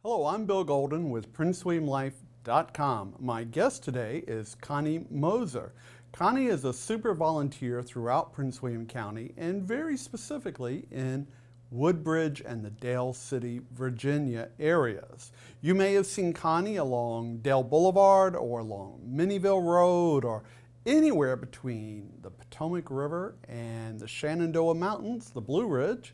Hello, I'm Bill Golden with PrinceWilliamLife.com. My guest today is Connie Moser. Connie is a super volunteer throughout Prince William County and very specifically in Woodbridge and the Dale City, Virginia areas. You may have seen Connie along Dale Boulevard or along Minnieville Road or anywhere between the Potomac River and the Shenandoah Mountains, the Blue Ridge,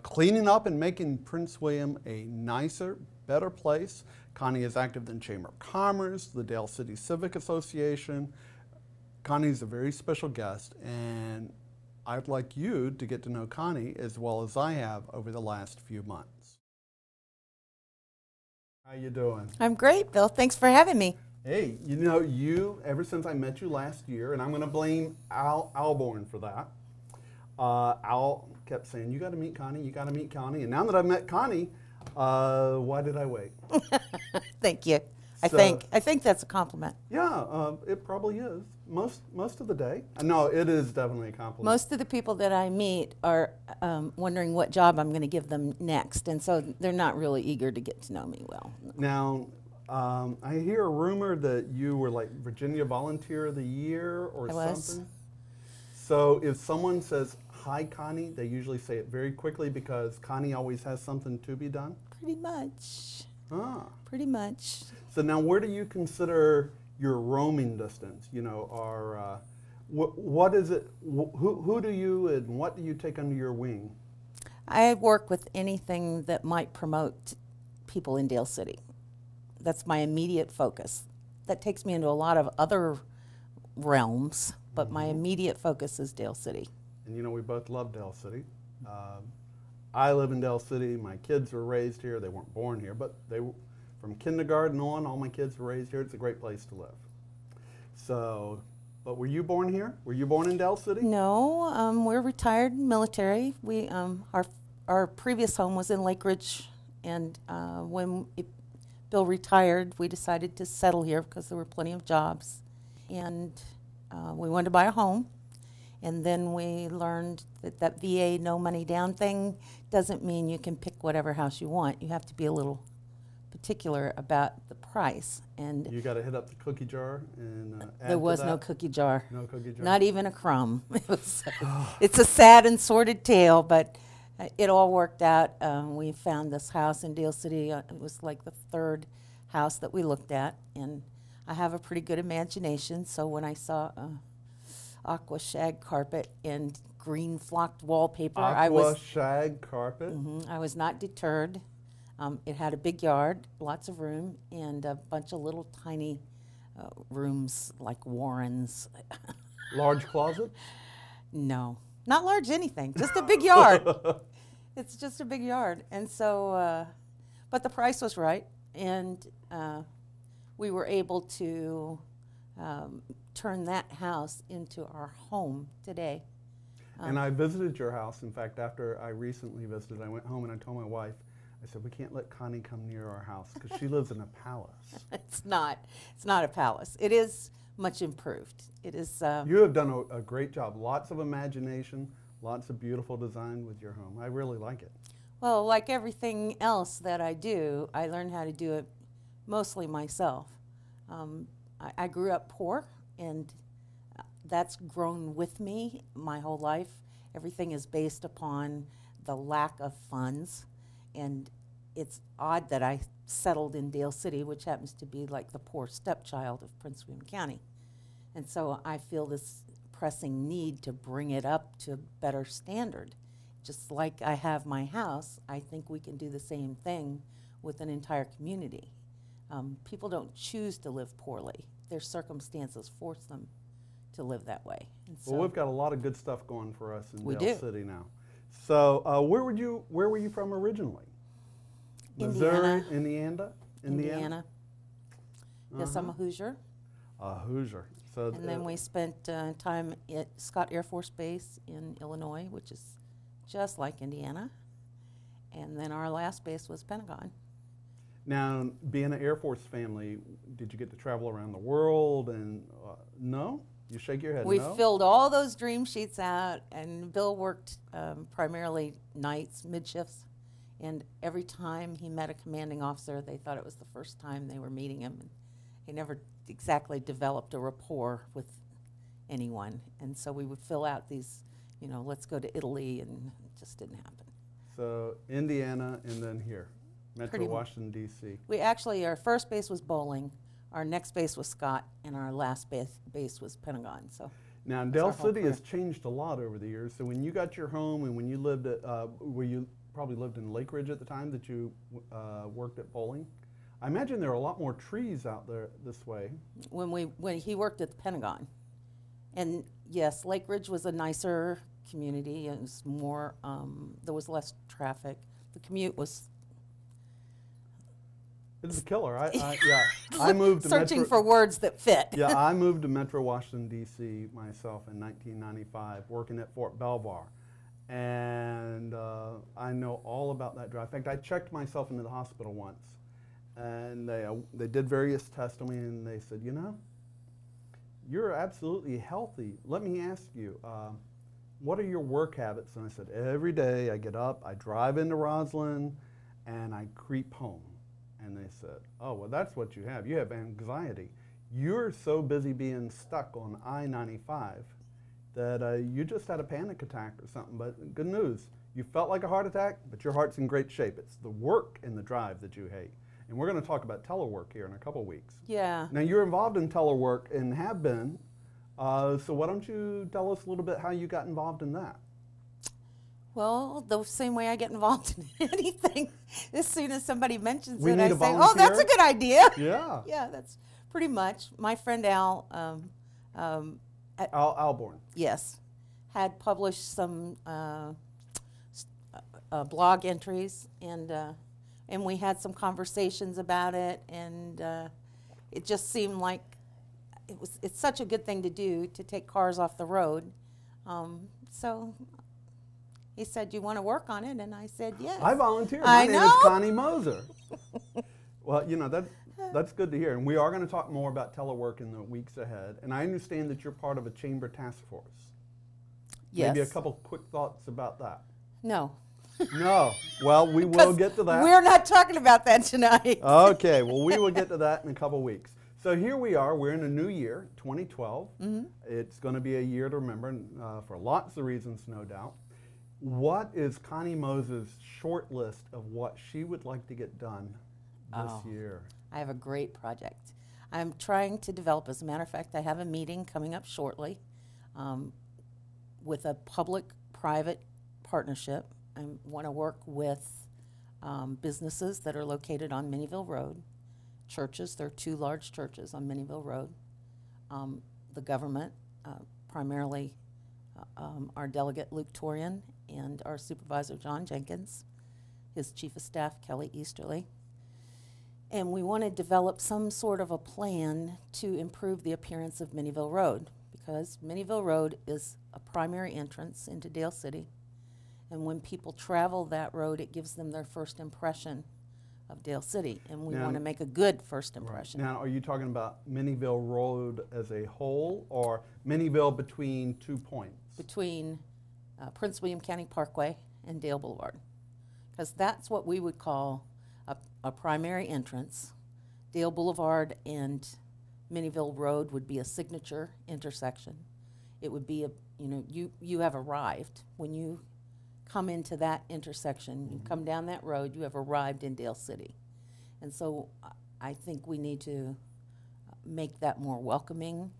cleaning up and making Prince William a nicer, better place. Connie is active in Chamber of Commerce, the Dale City Civic Association. Connie's a very special guest, and I'd like you to get to know Connie as well as I have over the last few months. How you doing? I'm great, Bill. Thanks for having me. Hey, you know, ever since I met you last year, and I'm going to blame Al Alborn for that. Al kept saying, you got to meet Connie, you got to meet Connie. And now that I've met Connie, why did I wait? Thank you. I think that's a compliment. Yeah, it probably is. Most of the day. No, it is definitely a compliment. Most of the people that I meet are wondering what job I'm going to give them next, and so they're not really eager to get to know me well. Now, I hear a rumor that you were like Virginia Volunteer of the Year or something. So if someone says, hi, Connie, they usually say it very quickly because Connie always has something to be done? Pretty much. Ah. Pretty much. So now where do you consider your roaming distance? You know, what is it, who do you and what do you take under your wing? I work with anything that might promote people in Dale City. That's my immediate focus. That takes me into a lot of other realms, but my immediate focus is Dale City. And you know, we both love Dale City. I live in Dale City. My kids were raised here. They weren't born here, but they were, from kindergarten on, all my kids were raised here. It's a great place to live. So, but were you born here? Were you born in Dale City? No, we're retired military. We our previous home was in Lake Ridge, and when Bill retired, we decided to settle here because there were plenty of jobs, and we wanted to buy a home. And then we learned that that VA no money down thing doesn't mean you can pick whatever house you want. You have to be a little particular about the price. And you got to hit up the cookie jar and add there was to that? no cookie jar. No cookie jar? Not even a crumb. It's a sad and sordid tale, but it all worked out. We found this house in Dale City. It was like the third house that we looked at. And I have a pretty good imagination, so when I saw aqua shag carpet and green flocked wallpaper, I was not deterred. It had a big yard, lots of room, and a bunch of little tiny rooms like warrens. Large closet? No, not large anything, just a big yard. It's just a big yard. And so, but the price was right, and we were able to turn that house into our home today. And I visited your house. In fact, after I recently visited, I went home and I told my wife, I said, we can't let Connie come near our house because she lives in a palace. It's not a palace. It is much improved. It is. You have done a great job. Lots of imagination, lots of beautiful design with your home. I really like it. Well, like everything else that I do, I learned how to do it mostly myself. I grew up poor, and that's grown with me my whole life. Everything is based upon the lack of funds, and it's odd that I settled in Dale City, which happens to be like the poor stepchild of Prince William County. And so I feel this pressing need to bring it up to a better standard. Just like I have my house, I think we can do the same thing with an entire community. People don't choose to live poorly. Their circumstances force them to live that way. And so well, we've got a lot of good stuff going for us in Dale do. City now. So where were you from originally? Missouri, Indiana? Yes, I'm a Hoosier. A Hoosier. So and then we spent time at Scott Air Force Base in Illinois, which is just like Indiana. And then our last base was Pentagon. Now, being an Air Force family, did you get to travel around the world? And no? You shake your head, We no? filled all those dream sheets out, and Bill worked primarily nights, mid-shifts, And every time he met a commanding officer, they thought it was the first time they were meeting him. And he never exactly developed a rapport with anyone. And so we would fill out these, let's go to Italy, and it just didn't happen. So Indiana and then here, Metro Pretty much. Washington, D.C. We actually, our first base was Bowling, our next base was Scott, and our last base was Pentagon. So Now, that's Dale our whole City career. has changed a lot over the years. So when you got your home and when you lived at, where you probably lived in Lake Ridge at the time that you worked at Bowling, I imagine there are a lot more trees out there this way. When he worked at the Pentagon. And yes, Lake Ridge was a nicer community. It was more, there was less traffic. The commute was It's a killer. I moved to searching Metro, for words that fit. Yeah, I moved to Metro Washington, D.C. myself in 1995, working at Fort Belvoir. And I know all about that drive. In fact, I checked myself into the hospital once, and they did various tests on me, and they said, you're absolutely healthy. Let me ask you, what are your work habits? And I said, every day I get up, I drive into Roslyn, and I creep home. And they said, oh, well, that's what you have. You have anxiety. You're so busy being stuck on I-95 that you just had a panic attack or something. But good news, you felt like a heart attack, but your heart's in great shape. It's the work and the drive that you hate. And we're going to talk about telework here in a couple weeks. Yeah. Now, you're involved in telework and have been. So why don't you tell us a little bit how you got involved in that? Well, the same way I get involved in anything. As soon as somebody mentions We it, need I a say, volunteer. oh, that's a good idea. Yeah. Yeah, that's pretty much. My friend Al, Alborn. yes, had published some blog entries, and we had some conversations about it, and it just seemed like it's such a good thing to do, to take cars off the road. So he said, "Do you want to work on it?" And I said, "Yes." I volunteer. I My name know. is Connie Moser. Well, that's good to hear. And we are going to talk more about telework in the weeks ahead. And I understand that you're part of a chamber task force. Yes. Maybe a couple quick thoughts about that. No. No. Well, we will get to that. We're not talking about that tonight. Okay. Well, we will get to that in a couple weeks. So here we are. We're in a new year, 2012. Mm-hmm. It's going to be a year to remember for lots of reasons, no doubt. What is Connie Moser's short list of what she would like to get done this year? I have a great project. I'm trying to develop, as a matter of fact, I have a meeting coming up shortly with a public-private partnership. I want to work with businesses that are located on Minnieville Road, churches. There are 2 large churches on Minnieville Road, the government, primarily our delegate Luke Torian and our supervisor John Jenkins, his chief of staff Kelly Easterly. And we want to develop some sort of a plan to improve the appearance of Minnieville Road, because Minnieville Road is a primary entrance into Dale City. And when people travel that road, it gives them their first impression of Dale City. And we want to make a good first impression. Now, are you talking about Minnieville Road as a whole, or Minnieville between 2 points? Between Prince William County Parkway and Dale Boulevard. Because that's what we would call a primary entrance. Dale Boulevard and Minnieville Road would be a signature intersection. It would be you have arrived. When you come into that intersection, you come down that road, you have arrived in Dale City. And so I think we need to make that more welcoming,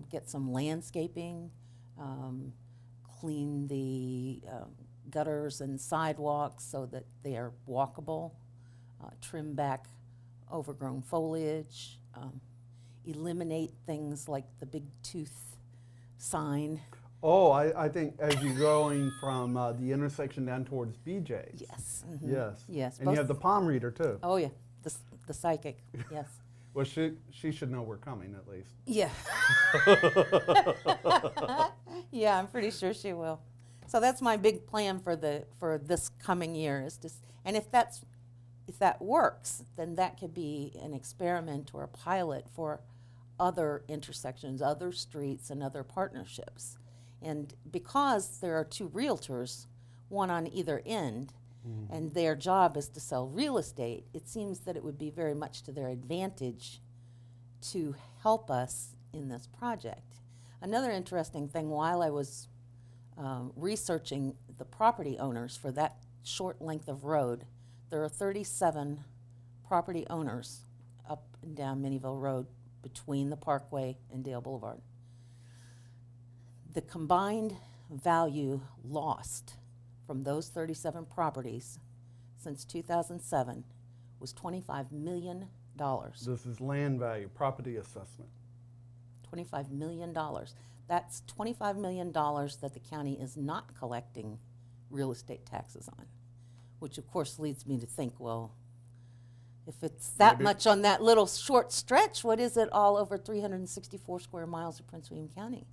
get some landscaping, clean the gutters and sidewalks so that they are walkable, trim back overgrown foliage, eliminate things like the big tooth sign. Oh, I think as you're going from the intersection down towards BJ's. Yes. Mm-hmm. Yes. Yes. And you have the palm reader too. Oh yeah, the psychic. Yes. Well, she should know we're coming at least. Yeah. Yeah, I'm pretty sure she will. So that's my big plan for this coming year is to, and if that works, then that could be an experiment or a pilot for other intersections, other streets, and other partnerships. And because there are 2 realtors, one on either end, and their job is to sell real estate, it seems that it would be very much to their advantage to help us in this project. Another interesting thing, while I was researching the property owners for that short length of road, there are 37 property owners up and down Minnieville Road between the Parkway and Dale Boulevard. The combined value lost from those 37 properties since 2007 was $25 million. This is land value, property assessment. $25 million. That's $25 million that the county is not collecting real estate taxes on, which of course leads me to think, well, if it's that much on that little short stretch, what is it all over 364 square miles of Prince William County?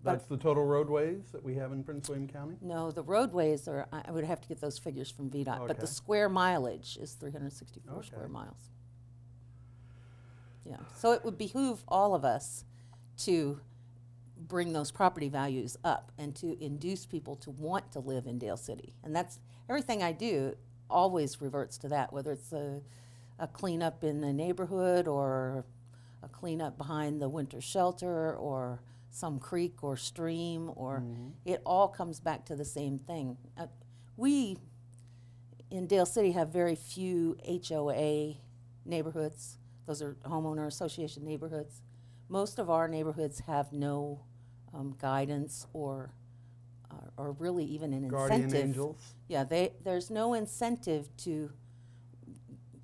That's the total roadways that we have in Prince William County? No, the roadways are, I would have to get those figures from VDOT, but the square mileage is 364 square miles. Yeah, so it would behoove all of us to bring those property values up and to induce people to want to live in Dale City. And that's everything I do always reverts to that, whether it's a cleanup in the neighborhood or a cleanup behind the winter shelter or some creek or stream, or it all comes back to the same thing. We in Dale City have very few HOA neighborhoods. Those are homeowner association neighborhoods. Most of our neighborhoods have no guidance or really even an Guardian incentive. angels. Yeah, there's no incentive to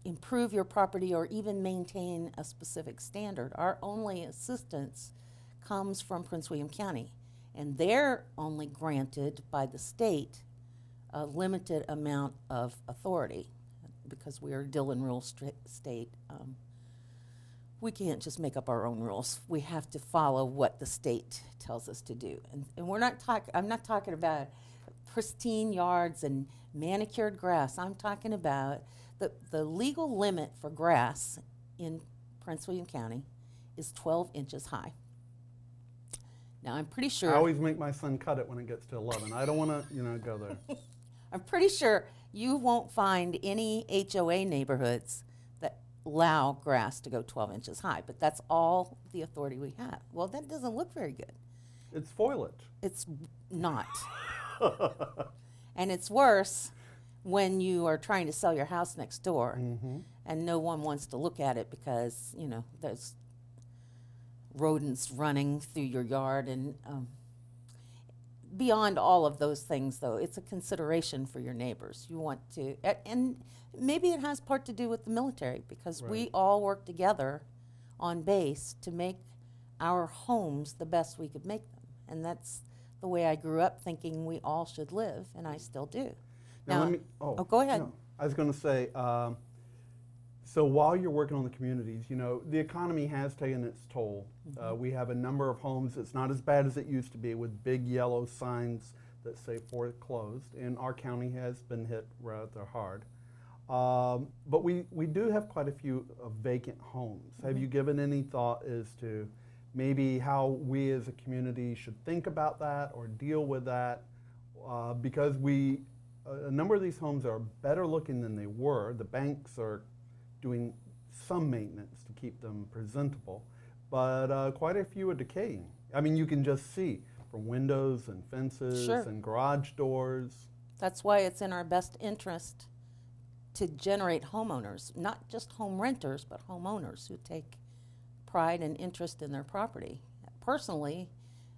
improve your property or even maintain a specific standard. Our only assistance comes from Prince William County, and they're only granted by the state a limited amount of authority because we are a Dillon rule state. We can't just make up our own rules. We have to follow what the state tells us to do. And we're not I'm not talking about pristine yards and manicured grass. I'm talking about the legal limit for grass in Prince William County is 12 inches high. Now, I'm pretty sure... I always make my son cut it when it gets to 11. I don't want to, go there. I'm pretty sure you won't find any HOA neighborhoods that allow grass to go 12 inches high, but that's all the authority we have. Well, that doesn't look very good. It's foliage. It's not. And it's worse when you are trying to sell your house next door and no one wants to look at it because, there's rodents running through your yard. And beyond all of those things, though, it's a consideration for your neighbors. You want to, and maybe it has part to do with the military because we all work together on base to make our homes the best we could make them. And that's the way I grew up, thinking we all should live, and I still do. Now let me, go ahead. No, I was going to say, so while you're working on the communities, the economy has taken its toll. We have a number of homes. It's not as bad as it used to be with big yellow signs that say foreclosed, and our county has been hit rather hard. But we do have quite a few vacant homes. Have you given any thought as to maybe how we as a community should think about that or deal with that? Because a number of these homes are better looking than they were. The banks are doing some maintenance to keep them presentable, but quite a few are decaying. I mean, you can just see from windows and fences and garage doors. That's why it's in our best interest to generate homeowners, not just home renters, but homeowners who take pride and interest in their property. Personally,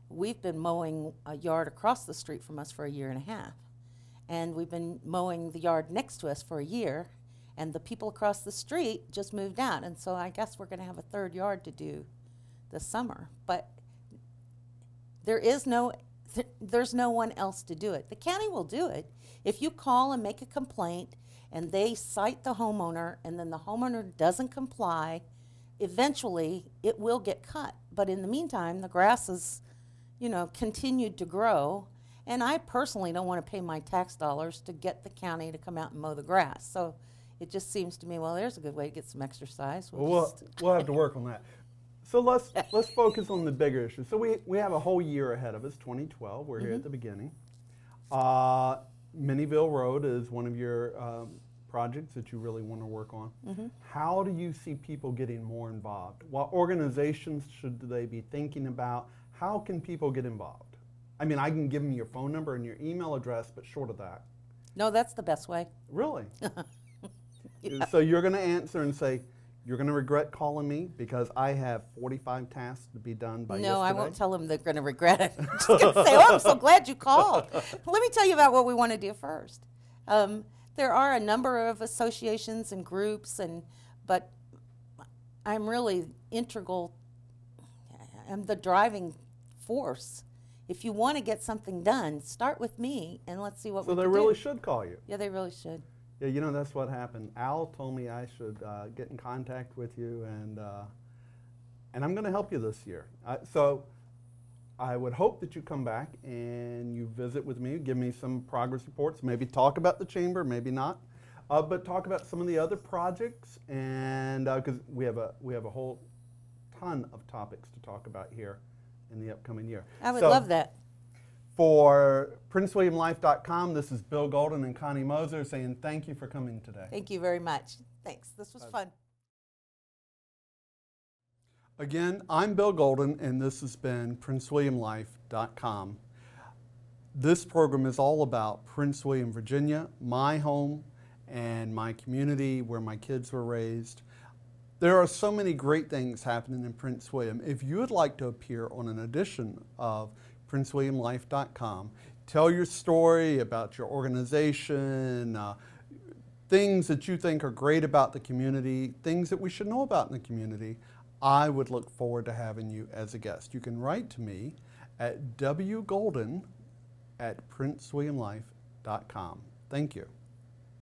we've been mowing a yard across the street from us for a year and a half, and we've been mowing the yard next to us for a year, and the people across the street just moved out, and so I guess we're going to have a third yard to do this summer. But there's no one else to do it. The county will do it. If you call and make a complaint and they cite the homeowner and then the homeowner doesn't comply, eventually it will get cut. But in the meantime, the grass has, continued to grow. And I personally don't want to pay my tax dollars to get the county to come out and mow the grass. So it just seems to me, well, there's a good way to get some exercise. We'll have to work on that. So let's focus on the bigger issue. So we have a whole year ahead of us, 2012. We're here at the beginning. Minnieville Road is one of your projects that you really want to work on. How do you see people getting more involved? What organizations should they be thinking about? How can people get involved? I mean, I can give them your phone number and your email address, but short of that. No, that's the best way. Really? Yeah. So you're going to answer and say, you're going to regret calling me because I have 45 tasks to be done by yesterday? No, I won't tell them they're going to regret it. I'm just going to say, oh, I'm so glad you called. Let me tell you about what we want to do first. There are a number of associations and groups, but I'm really integral. I'm the driving force. If you want to get something done, start with me, and let's see what we can do. So they really should call you. Yeah, they really should. Yeah, you know, that's what happened. Al told me I should get in contact with you, and I'm going to help you this year. So I would hope that you come back and you visit with me, give me some progress reports, maybe talk about the chamber, maybe not, but talk about some of the other projects, and because we have a whole ton of topics to talk about here in the upcoming year. I would love that. For PrinceWilliamLife.com, this is Bill Golden and Connie Moser saying thank you for coming today. Thank you very much. Thanks. This was fun. Again, I'm Bill Golden, and this has been PrinceWilliamLife.com. This program is all about Prince William, Virginia, my home, and my community where my kids were raised. There are so many great things happening in Prince William. If you would like to appear on an edition of PrinceWilliamLife.com, tell your story about your organization, things that you think are great about the community, things that we should know about in the community, I would look forward to having you as a guest. You can write to me at wgolden@princewilliamlife.com. Thank you.